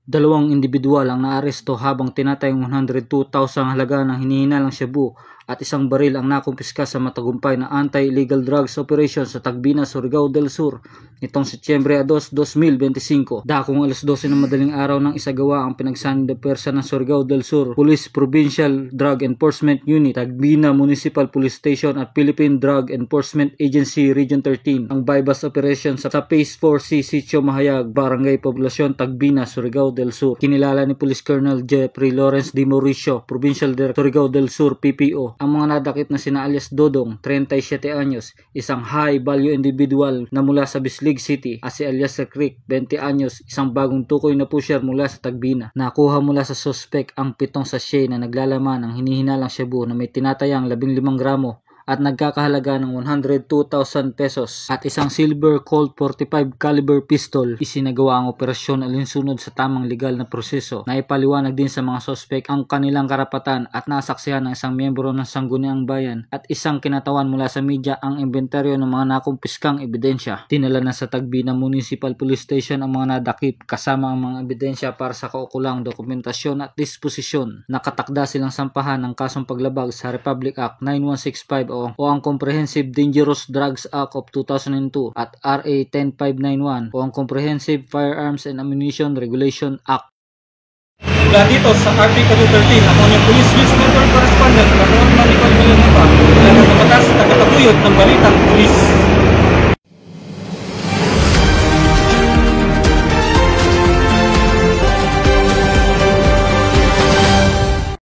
Dalawang individual ang naaresto habang tinatayang 102,000 halaga ng hinihinalang shabu at isang baril ang nakumpiska sa matagumpay na anti-illegal drugs operation sa Tagbina, Surigao del Sur nitong Setyembre 2, 2025. Dakong alas 12 ng madaling araw ng isagawa ang pinagsanib na pwersa ng Surigao del Sur Police Provincial Drug Enforcement Unit, Tagbina Municipal Police Station at Philippine Drug Enforcement Agency Region 13 ang bypass operation sa Phase 4C Sitio Mahayag, Barangay Poblacion, Tagbina, Surigao del Sur. Kinilala ni Police Colonel Jeffrey Lawrence D. Mauricio, Provincial Director, Surigao del Sur, PPO, ang mga nadakip na sina alias Dodong, 37 anyos, isang high-value individual na mula sa Bislig City, at si alias Creek, 20 anyos, isang bagong tukoy na pusher mula sa Tagbina. Nakuha mula sa suspect ang 7 sachet na naglalaman ng hinihinalang shabu na may tinatayang 15 gramo at nagkakahalaga ng 102,000 pesos at isang silver Colt 45 caliber pistol. Isinagawa ang operasyon alinsunod sa tamang legal na proseso. Naipaliwanag din sa mga suspect ang kanilang karapatan at nasaksihan ng isang miyembro ng Sangguniang Bayan at isang kinatawan mula sa media ang inventaryo ng mga nakumpiskang ebidensya. Dinala na sa Tagbina Municipal Police Station ang mga nadakip kasama ang mga ebidensya para sa kaukulang dokumentasyon at disposisyon. Nakatakda silang sampahan ng kasong paglabag sa Republic Act 9165 o ang Comprehensive Dangerous Drugs Act of 2002 at RA 10591 o ang Comprehensive Firearms and Ammunition Regulation Act. Mula dito sa RPW 13, ako yung Police News Network Correspondent na Ron Manicol Villanueva, na nagpapatas tagataguyod ng balitang pulis.